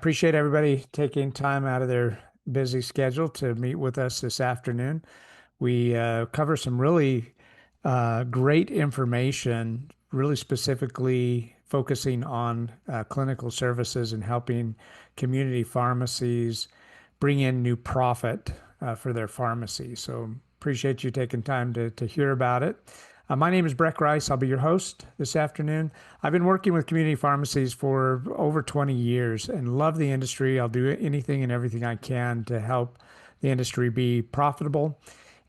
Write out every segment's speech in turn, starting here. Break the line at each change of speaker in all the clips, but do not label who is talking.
Appreciate everybody taking time out of their busy schedule to meet with us this afternoon. We cover some really great information, really specifically focusing on clinical services and helping community pharmacies bring in new profit for their pharmacy. So appreciate you taking time to hear about it. My name is Breck Rice. I'll be your host this afternoon. I've been working with community pharmacies for over 20 years and love the industry. I'll do anything and everything I can to help the industry be profitable.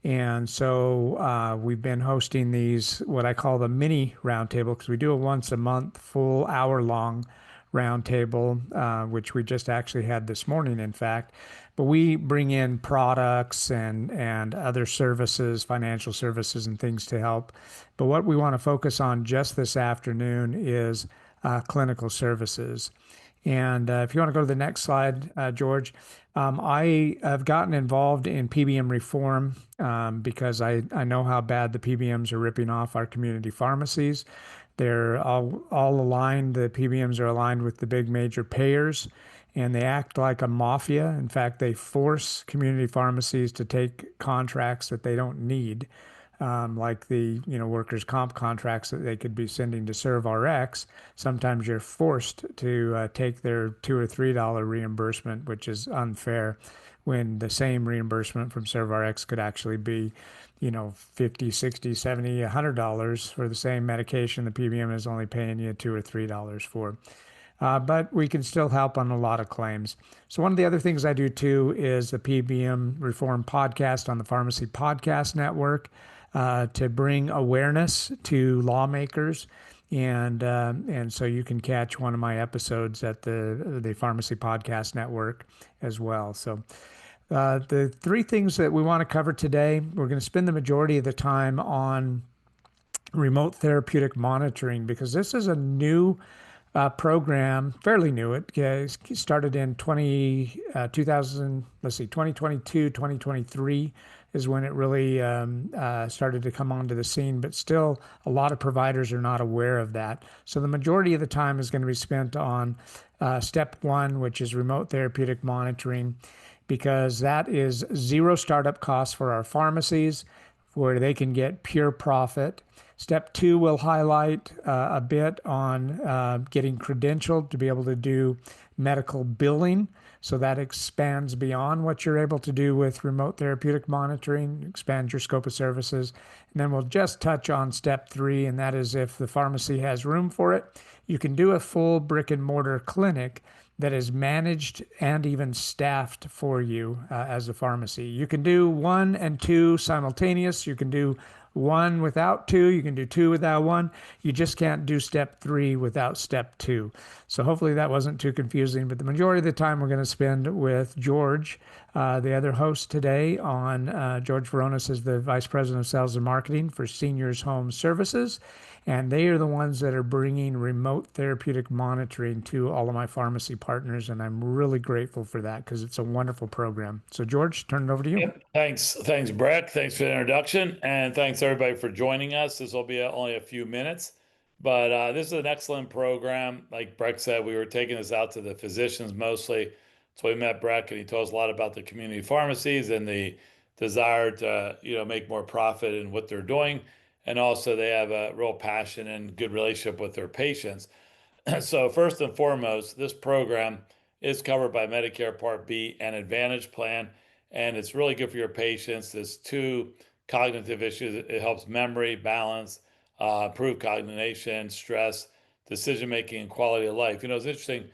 And so we've been hosting these, what I call the mini roundtable, because we do a once a month, full hour long roundtable, which we just actually had this morning, in fact. But we bring in products and other services, financial services and things to help. But what we want to focus on just this afternoon is clinical services. And if you want to go to the next slide, George, I have gotten involved in PBM reform because I know how bad the PBMs are ripping off our community pharmacies. They're all aligned. The PBMs are aligned with the big major payers, and they act like a mafia. In fact, they force community pharmacies to take contracts that they don't need, like the workers' comp contracts that they could be sending to ServRx. Sometimes you're forced to take their $2 or $3 reimbursement, which is unfair, when the same reimbursement from ServRx could actually be 50, 60, 70, $100 for the same medication the PBM is only paying you $2 or $3 for. But we can still help on a lot of claims. So one of the other things I do too is the PBM Reform podcast on the Pharmacy Podcast Network to bring awareness to lawmakers. And so you can catch one of my episodes at the Pharmacy Podcast Network as well. So the three things that we want to cover today, we're going to spend the majority of the time on remote therapeutic monitoring, because this is a new program, fairly new. It started in 2022, 2023 is when it really started to come onto the scene, but still a lot of providers are not aware of that. So the majority of the time is going to be spent on step one, which is remote therapeutic monitoring, because that is zero startup costs for our pharmacies, where they can get pure profit. Step two will highlight a bit on getting credentialed to be able to do medical billing. So that expands beyond what you're able to do with remote therapeutic monitoring, expands your scope of services. And then we'll just touch on step three, and that is if the pharmacy has room for it, you can do a full brick and mortar clinic that is managed and even staffed for you as a pharmacy. You can do one and two simultaneous. You can do one without two. You can do two without one. You just can't do step three without step two. So hopefully that wasn't too confusing, but the majority of the time we're going to spend with George, the other host today on George Veronis is the Vice President of Sales and Marketing for Seniors Home Services. And they are the ones that are bringing remote therapeutic monitoring to all of my pharmacy partners. And I'm really grateful for that because it's a wonderful program. So George, turn it over to you.
Yep. Thanks, Breck. Thanks for the introduction, and thanks everybody for joining us. This will be only a few minutes, but this is an excellent program. Like Breck said, we were taking this out to the physicians mostly. So we met Breck, and he told us a lot about the community pharmacies and the desire to, make more profit in what they're doing, and also they have a real passion and good relationship with their patients. So first and foremost, this program is covered by Medicare Part B and Advantage plan, and it's really good for your patients. There's two cognitive issues. It helps memory, balance, improve cognition, stress, decision making, and quality of life. It's interesting.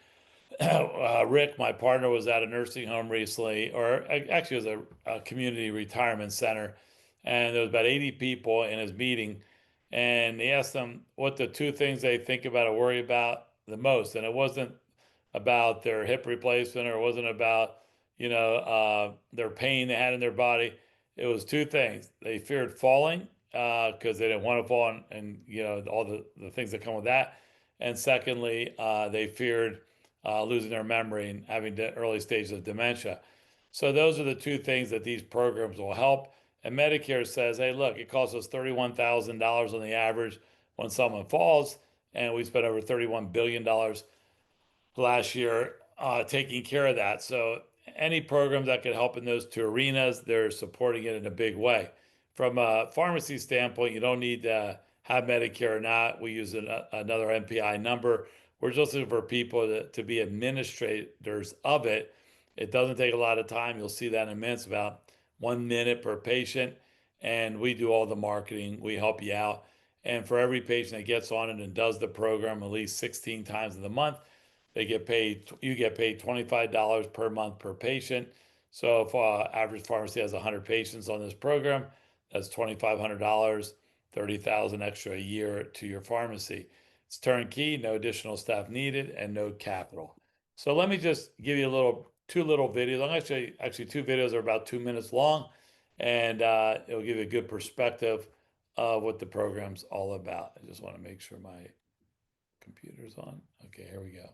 Rick, my partner, was at a nursing home recently, or actually it was a community retirement center, and there was about 80 people in his meeting, and he asked them what the two things they think about or worry about the most, and it wasn't about their hip replacement, or it wasn't about their pain they had in their body. It was two things. They feared falling because they didn't want to fall, and all the things that come with that. And secondly, they feared losing their memory and having the early stages of dementia. So those are the two things that these programs will help. And Medicare says, hey, look, it costs us $31,000 on the average when someone falls, and we spent over $31 billion last year taking care of that. So any program that could help in those two arenas, they're supporting it in a big way. From a pharmacy standpoint, you don't need to have Medicare or not. We use another MPI number. We're just looking for people to be administrators of it. It doesn't take a lot of time. You'll see that in a minute. It's about 1 minute per patient. And we do all the marketing. We help you out. And for every patient that gets on it and does the program at least 16 times in the month, you get paid $25 per month per patient. So if average pharmacy has 100 patients on this program, that's $2,500, 30,000 extra a year to your pharmacy. It's turnkey, no additional staff needed, and no capital. So let me just give you two little videos. I'm going to show you actually two videos are about 2 minutes long, and it'll give you a good perspective of what the program's all about. I just want to make sure my computer's on. Okay, here we go.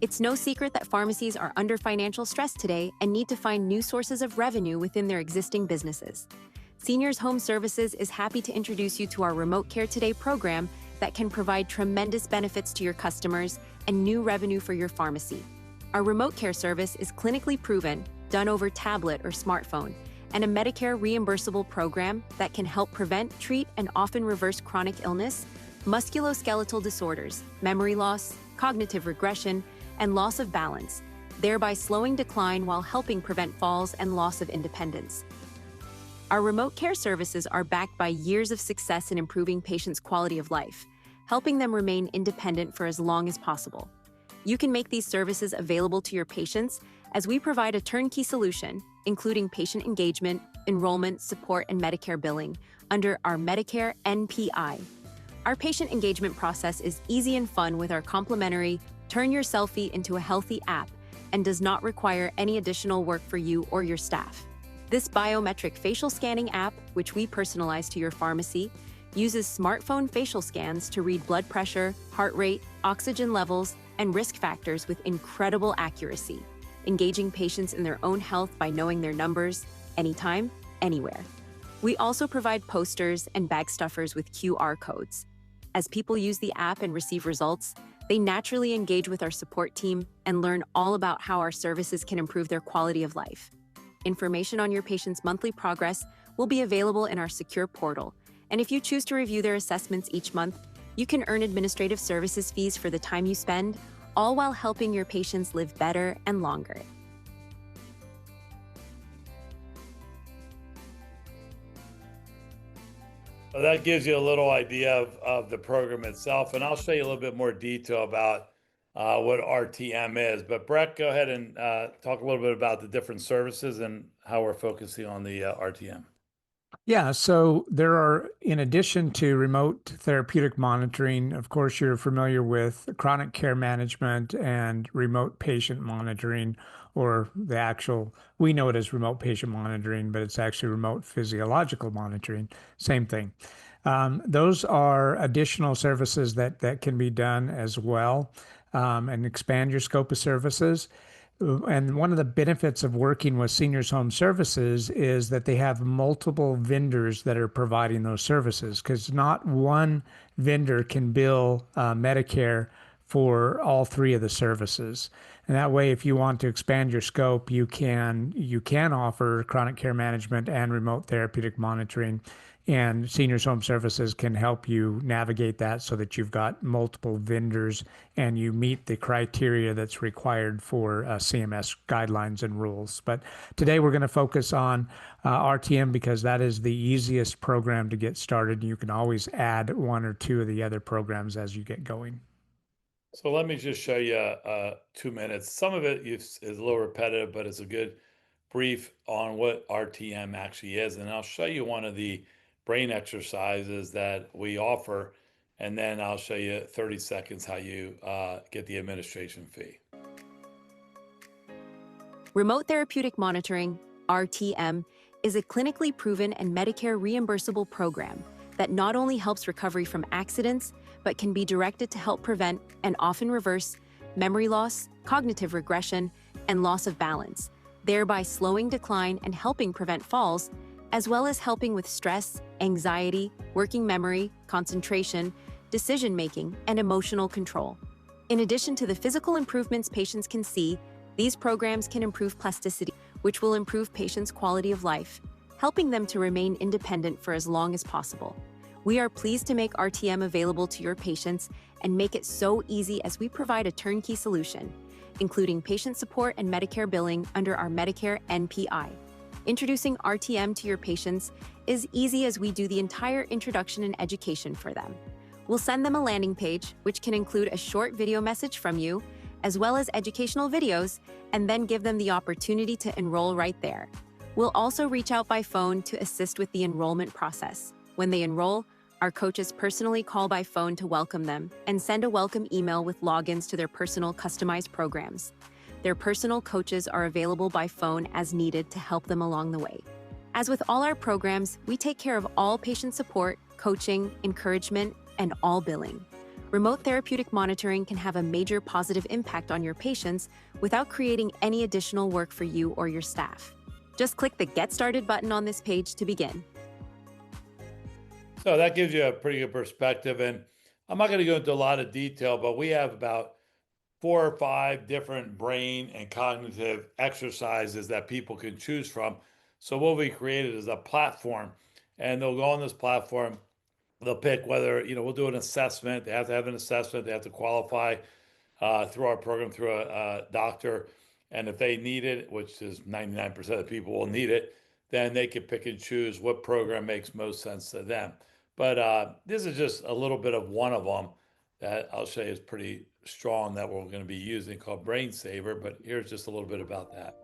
It's no secret that pharmacies are under financial stress today and need to find new sources of revenue within their existing businesses. Seniors Home Services is happy to introduce you to our Remote Care Today program that can provide tremendous benefits to your customers and new revenue for your pharmacy. Our remote care service is clinically proven, done over tablet or smartphone, and a Medicare reimbursable program that can help prevent, treat, and often reverse chronic illness, musculoskeletal disorders, memory loss, cognitive regression, and loss of balance, thereby slowing decline while helping prevent falls and loss of independence. Our remote care services are backed by years of success in improving patients' quality of life, helping them remain independent for as long as possible. You can make these services available to your patients as we provide a turnkey solution, including patient engagement, enrollment, support, and Medicare billing under our Medicare NPI. Our patient engagement process is easy and fun with our complimentary Turn Your Selfie into a Healthy app and does not require any additional work for you or your staff. This biometric facial scanning app, which we personalize to your pharmacy, uses smartphone facial scans to read blood pressure, heart rate, oxygen levels, and risk factors with incredible accuracy, engaging patients in their own health by knowing their numbers, anytime, anywhere. We also provide posters and bag stuffers with QR codes. As people use the app and receive results, they naturally engage with our support team and learn all about how our services can improve their quality of life. Information on your patient's monthly progress will be available in our secure portal, and if you choose to review their assessments each month, you can earn administrative services fees for the time you spend, all while helping your patients live better and longer.
So that gives you a little idea of the program itself, and I'll show you a little bit more detail about what RTM is. But Brett, go ahead and talk a little bit about the different services and how we're focusing on the RTM.
Yeah, so there are, in addition to remote therapeutic monitoring, of course, you're familiar with chronic care management and remote patient monitoring, or we know it as remote patient monitoring, but it's actually remote physiological monitoring, same thing. Those are additional services that can be done as well, and expand your scope of services. And one of the benefits of working with Seniors Home Services is that they have multiple vendors that are providing those services, because not one vendor can bill Medicare for all three of the services. And that way, if you want to expand your scope, you can offer chronic care management and remote therapeutic monitoring. And Seniors Home Services can help you navigate that so that you've got multiple vendors and you meet the criteria that's required for CMS guidelines and rules. But today we're going to focus on RTM because that is the easiest program to get started. You can always add one or two of the other programs as you get going.
So let me just show you 2 minutes. Some of it is a little repetitive, but it's a good brief on what RTM actually is. And I'll show you one of the brain exercises that we offer, and then I'll show you 30 seconds how you get the administration fee.
Remote Therapeutic Monitoring, RTM, is a clinically proven and Medicare reimbursable program that not only helps recovery from accidents, but can be directed to help prevent and often reverse memory loss, cognitive regression, and loss of balance, thereby slowing decline and helping prevent falls, as well as helping with stress, anxiety, working memory, concentration, decision-making, and emotional control. In addition to the physical improvements patients can see, these programs can improve plasticity, which will improve patients' quality of life, helping them to remain independent for as long as possible. We are pleased to make RTM available to your patients and make it so easy as we provide a turnkey solution, including patient support and Medicare billing under our Medicare NPI. Introducing RTM to your patients is easy as we do the entire introduction and education for them. We'll send them a landing page, which can include a short video message from you, as well as educational videos, and then give them the opportunity to enroll right there. We'll also reach out by phone to assist with the enrollment process. When they enroll, our coaches personally call by phone to welcome them and send a welcome email with logins to their personal customized programs. Their personal coaches are available by phone as needed to help them along the way. As with all our programs, we take care of all patient support, coaching, encouragement, and all billing. Remote therapeutic monitoring can have a major positive impact on your patients without creating any additional work for you or your staff. Just click the Get Started button on this page to begin.
So that gives you a pretty good perspective. And I'm not going to go into a lot of detail, but we have about 4 or 5 different brain and cognitive exercises that people can choose from. So what we created is a platform, and they'll go on this platform. They'll pick whether, we'll do an assessment. They have to have an assessment. They have to qualify through our program, through a doctor. And if they need it, which is 99% of people will need it, then they can pick and choose what program makes most sense to them. But this is just a little bit of one of them that I'll show you is pretty strong that we're going to be using, called Brain Saver. But here's just a little bit about that.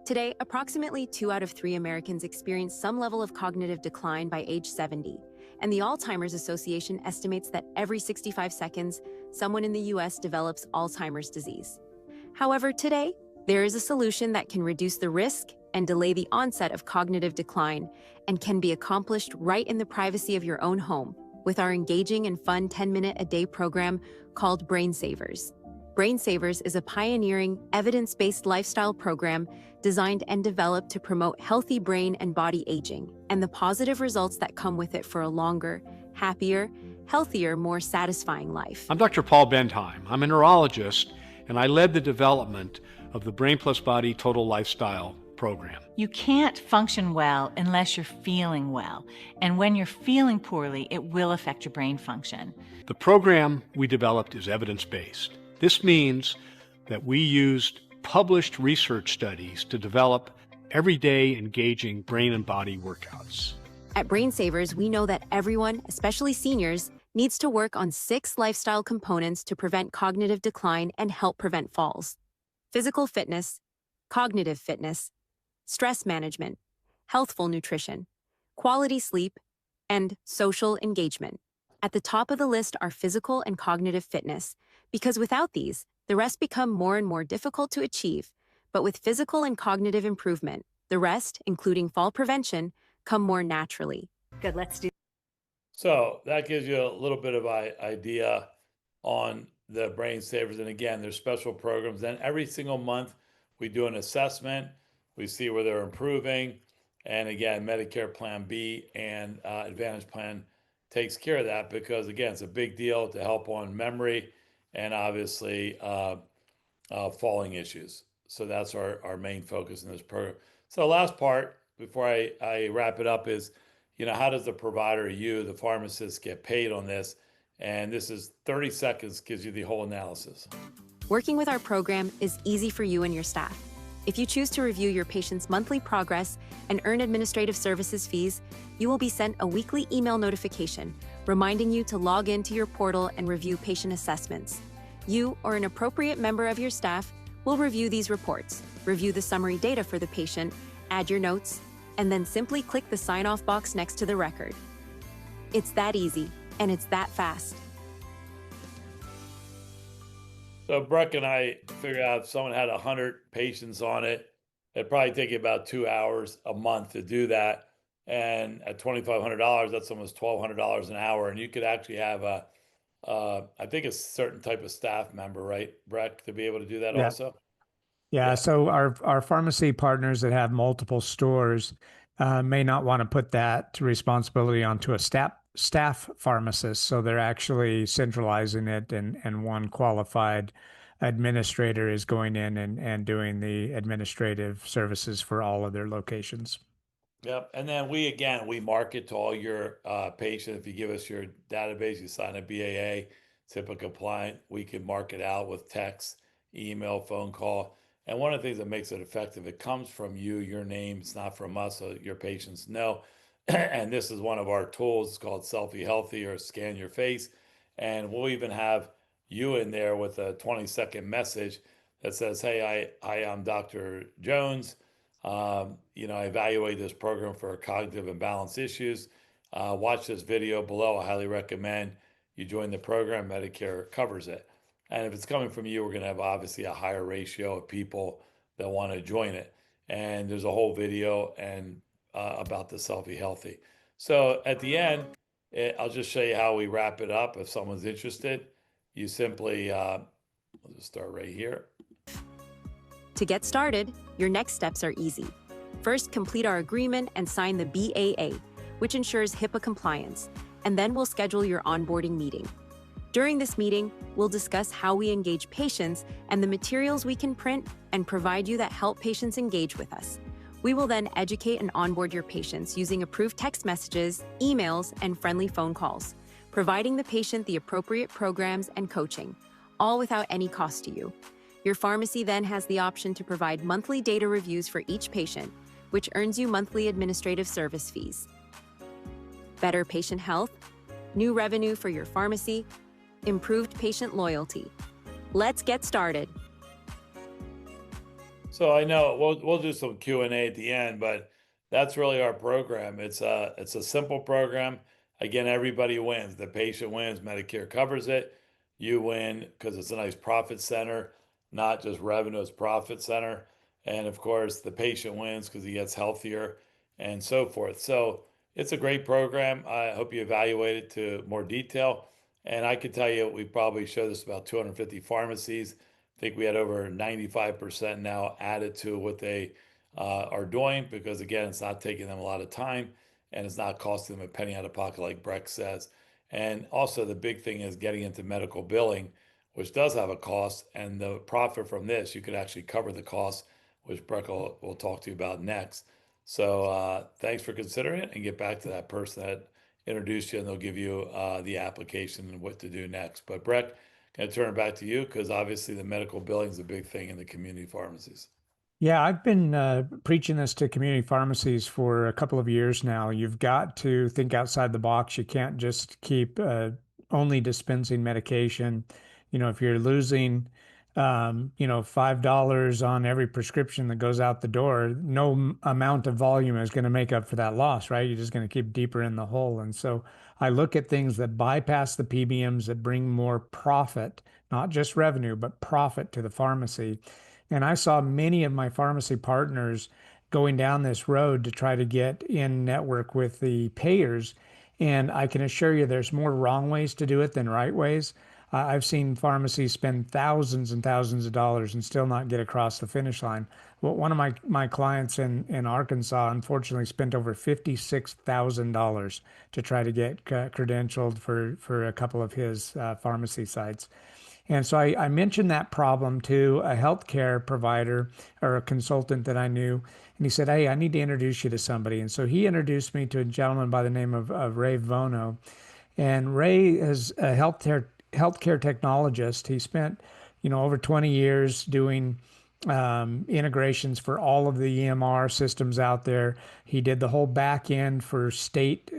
Today, approximately 2 out of 3 Americans experience some level of cognitive decline by age 70. And the Alzheimer's Association estimates that every 65 seconds, someone in the US develops Alzheimer's disease. However, today, there is a solution that can reduce the risk and delay the onset of cognitive decline and can be accomplished right in the privacy of your own home with our engaging and fun 10-minute-a-day program called Brain Savers. Brain Savers is a pioneering, evidence-based lifestyle program designed and developed to promote healthy brain and body aging and the positive results that come with it for a longer, happier, healthier, more satisfying life.
I'm Dr. Paul Bentheim. I'm a neurologist, and I led the development of the Brain Plus Body Total Lifestyle program.
You can't function well unless you're feeling well. And when you're feeling poorly, it will affect your brain function.
The program we developed is evidence-based. This means that we used published research studies to develop everyday engaging brain and body workouts.
At Brain Savers, we know that everyone, especially seniors, needs to work on 6 lifestyle components to prevent cognitive decline and help prevent falls: physical fitness, cognitive fitness, stress management, healthful nutrition, quality sleep, and social engagement. At the top of the list are physical and cognitive fitness, because without these, the rest become more and more difficult to achieve. But with physical and cognitive improvement, the rest, including fall prevention, come more naturally.
Good, let's do.
So that gives you a little bit of an idea on the Brain Savers. And again, there's special programs. Then every single month, we do an assessment. We see where they're improving. And again, Medicare Plan B and Advantage Plan takes care of that because, again, it's a big deal to help on memory and obviously falling issues. So that's our main focus in this program. So the last part, before I wrap it up, is, how does the provider, you, the pharmacist, get paid on this? And this is 30 seconds, gives you the whole analysis.
Working with our program is easy for you and your staff. If you choose to review your patient's monthly progress and earn administrative services fees, you will be sent a weekly email notification reminding you to log into your portal and review patient assessments. You or an appropriate member of your staff will review these reports, review the summary data for the patient, add your notes, and then simply click the sign-off box next to the record. It's that easy, and it's that fast.
So Breck and I figured out if someone had 100 patients on it, it'd probably take you about 2 hours a month to do that. And at $2,500, that's almost $1,200 an hour. And you could actually have I think a certain type of staff member, right, Breck, to be able to do that also?
Yeah, so our pharmacy partners that have multiple stores may not want to put that responsibility onto a staff pharmacists. So they're actually centralizing it, and one qualified administrator is going in and doing the administrative services for all of their locations.
Yep. And then we market to all your patients. If you give us your database, you sign a BAA, HIPAA compliant, we can mark it out with text, email, phone call. And one of the things that makes it effective, it comes from you, your name, it's not from us, so your patients know. And this is one of our tools. It's called Selfie Healthy or Scan Your Face. And we'll even have you in there with a 20-second message that says, hey, I'm Dr. Jones. I evaluate this program for cognitive and balance issues. Watch this video below. I highly recommend you join the program. Medicare covers it. And if it's coming from you, we're going to have obviously a higher ratio of people that want to join it. And there's a whole video and about the Selfie Healthy. So at the end, I'll just show you how we wrap it up. If someone's interested, you simply, we'll just start right here.
To get started, your next steps are easy. First, complete our agreement and sign the BAA, which ensures HIPAA compliance, and then we'll schedule your onboarding meeting. During this meeting, we'll discuss how we engage patients and the materials we can print and provide you that help patients engage with us. We will then educate and onboard your patients using approved text messages, emails, and friendly phone calls, providing the patient the appropriate programs and coaching, all without any cost to you. Your pharmacy then has the option to provide monthly data reviews for each patient, which earns you monthly administrative service fees. Better patient health, new revenue for your pharmacy, improved patient loyalty. Let's get started.
So I know we'll do some Q&A at the end, but that's really our program. It's a simple program. Again, everybody wins. The patient wins, Medicare covers it. You win because it's a nice profit center, not just revenue, it's profit center. And of course, the patient wins because he gets healthier and so forth. So it's a great program. I hope you evaluate it to more detail. And I can tell you, we probably show this about 250 pharmacies. I think we had over 95% now added to what they are doing because, again, it's not taking them a lot of time and it's not costing them a penny out of pocket like Breck says. And also the big thing is getting into medical billing, which does have a cost, and the profit from this, you could actually cover the cost, which Breck will talk to you about next. So thanks for considering it, and get back to that person that introduced you, and they'll give you the application and what to do next. But Breck, going to turn it back to you because obviously the medical billing is a big thing in the community pharmacies.
Yeah, I've been preaching this to community pharmacies for a couple of years now. You've got to think outside the box. You can't just keep only dispensing medication. If you're losing, $5 on every prescription that goes out the door, no amount of volume is going to make up for that loss, right? You're just going to keep deeper in the hole. And so I look at things that bypass the PBMs that bring more profit, not just revenue, but profit to the pharmacy. And I saw many of my pharmacy partners going down this road to try to get in network with the payers. And I can assure you there's more wrong ways to do it than right ways. I've seen pharmacies spend thousands and thousands of dollars and still not get across the finish line. Well, one of my clients in Arkansas unfortunately spent over $56,000 to try to get credentialed for a couple of his pharmacy sites. And so I mentioned that problem to a healthcare provider or a consultant that I knew. And he said, hey, I need to introduce you to somebody. And so he introduced me to a gentleman by the name of Ray Vono. And Ray is a healthcare technologist. He spent, over 20 years doing integrations for all of the EMR systems out there. He did the whole back end for state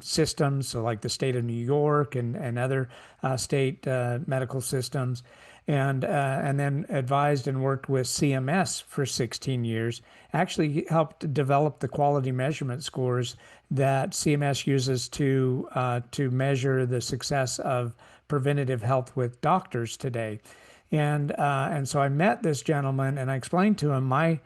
systems, so like the state of New York and other state medical systems, and then advised and worked with CMS for 16 years. Actually helped develop the quality measurement scores that CMS uses to measure the success of preventative health with doctors today. And so I met this gentleman and I explained to him my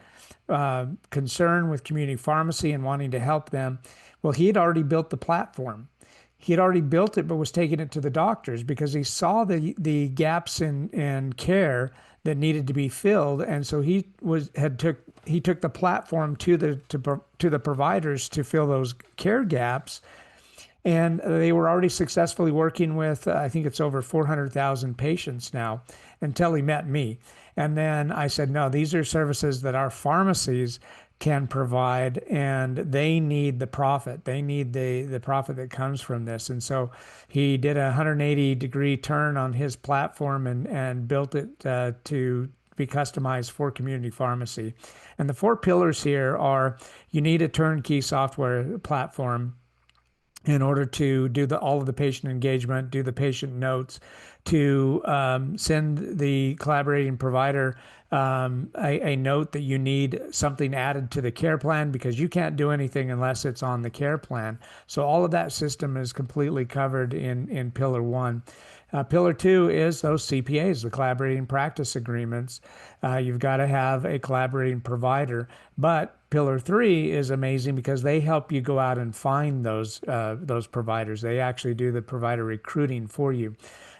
concern with community pharmacy and wanting to help them. Well, he had already built the platform. He had already built it, but was taking it to the doctors because he saw the gaps in care that needed to be filled. And so he took the platform to the providers to fill those care gaps. And they were already successfully working with, I think it's over 400,000 patients now, until he met me. And then I said, no, these are services that our pharmacies can provide, and they need the profit. They need the profit that comes from this. And so he did a 180-degree turn on his platform and built it to be customized for community pharmacy. And the four pillars here are: you need a turnkey software platform in order to do all of the patient engagement, do the patient notes, to send the collaborating provider a note that you need something added to the care plan, because you can't do anything unless it's on the care plan. So all of that system is completely covered in Pillar 1. Pillar 2 is those CPAs, the collaborating practice agreements. You've got to have a collaborating provider. But Pillar 3 is amazing because they help you go out and find those providers. They actually do the provider recruiting for you.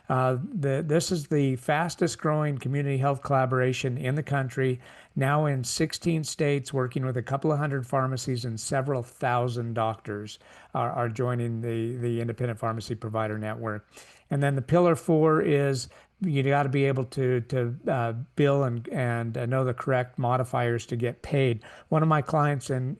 This is the fastest growing community health collaboration in the country, now in 16 states, working with a couple of hundred pharmacies, and several thousand doctors are joining the independent pharmacy provider network. And then the Pillar 4 is you got to be able to bill and know the correct modifiers to get paid. One of my clients in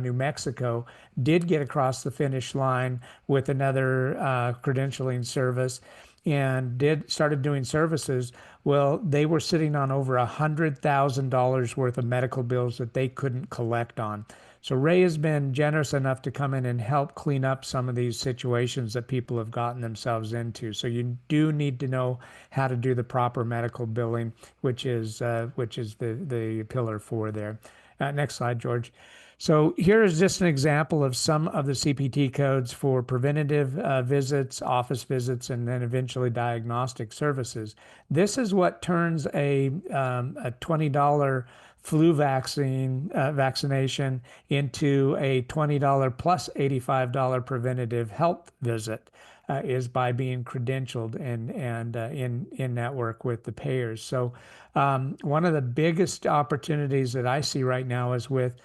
New Mexico did get across the finish line with another credentialing service and started doing services. Well, they were sitting on over $100,000 worth of medical bills that they couldn't collect on. So Ray has been generous enough to come in and help clean up some of these situations that people have gotten themselves into. So you do need to know how to do the proper medical billing, which is the Pillar 4 there. Next slide, George. So here is just an example of some of the CPT codes for preventative visits, office visits, and then eventually diagnostic services. This is what turns a $20 flu vaccination into a $20 plus $85 preventative health visit, is by being credentialed and in network with the payers. So one of the biggest opportunities that I see right now is with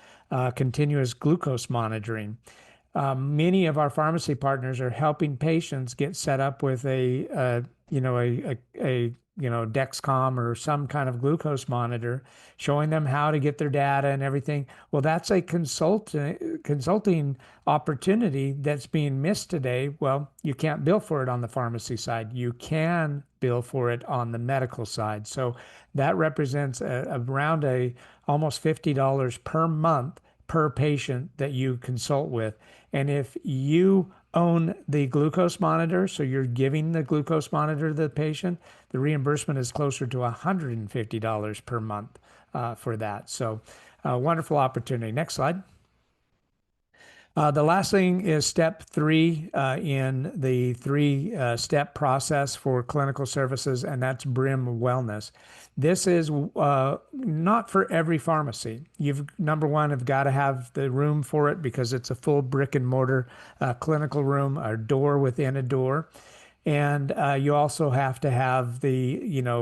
continuous glucose monitoring. Many of our pharmacy partners are helping patients get set up with a Dexcom or some kind of glucose monitor, showing them how to get their data and everything. Well, that's a consulting opportunity that's being missed today. Well, you can't bill for it on the pharmacy side. You can bill for it on the medical side. So that represents around almost $50 per month per patient that you consult with. And if you own the glucose monitor, so you're giving the glucose monitor to the patient, the reimbursement is closer to $150 per month for that. So wonderful opportunity. Next slide. The last thing is step 3 in the 3-step process for clinical services, and that's BRIM Wellness. This is not for every pharmacy. Number one, have got to have the room for it because it's a full brick and mortar clinical room, a door within a door. And you also have to have the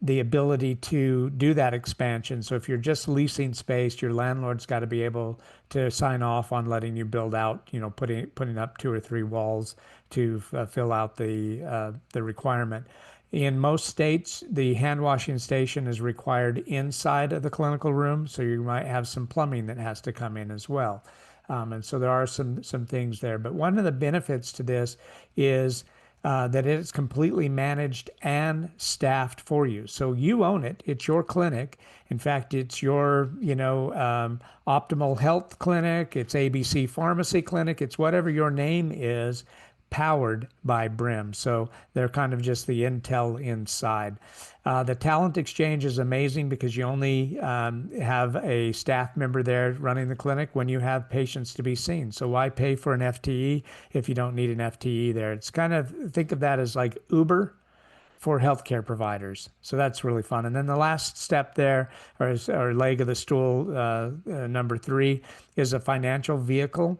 ability to do that expansion. So if you're just leasing space, your landlord's got to be able to sign off on letting you build out, putting up 2 or 3 walls to fill out the requirement. In most states, the hand washing station is required inside of the clinical room, so you might have some plumbing that has to come in as well. And so there are some things there. But one of the benefits to this is that it's completely managed and staffed for you. So you own it. It's your clinic. In fact, it's your, Optimal Health Clinic. It's ABC Pharmacy Clinic. It's whatever your name is, powered by BRIM. So they're kind of just the intel inside. The talent exchange is amazing because you only have a staff member there running the clinic when you have patients to be seen. So why pay for an FTE if you don't need an FTE there? It's kind of, think of that as like Uber for healthcare providers. So that's really fun. And then the last step there, or leg of the stool, number 3, is a financial vehicle.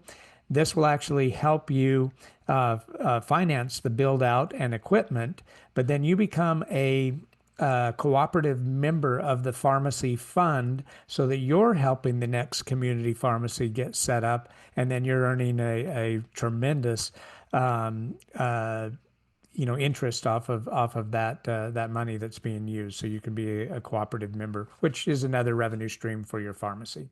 This will actually help you finance the build out and equipment, but then you become a a cooperative member of the pharmacy fund so that you're helping the next community pharmacy get set up, and then you're earning a tremendous interest off of that money that's being used. So you can be a cooperative member, which is another revenue stream for your pharmacy.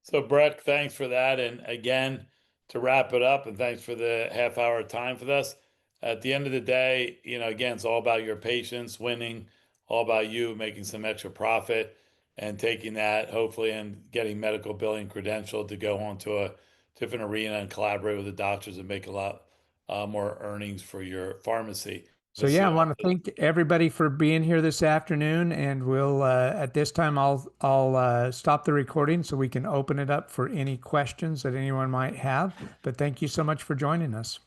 So, Brett, thanks for that. And again, to wrap it up, and thanks for the half-hour time for this. At the end of the day, again, it's all about your patients winning, all about you making some extra profit and taking that, hopefully, and getting medical billing credentialed to go on to a different arena and collaborate with the doctors and make a lot more earnings for your pharmacy.
So yeah, I want to thank everybody for being here this afternoon, and we'll at this time I'll stop the recording so we can open it up for any questions that anyone might have. But thank you so much for joining us.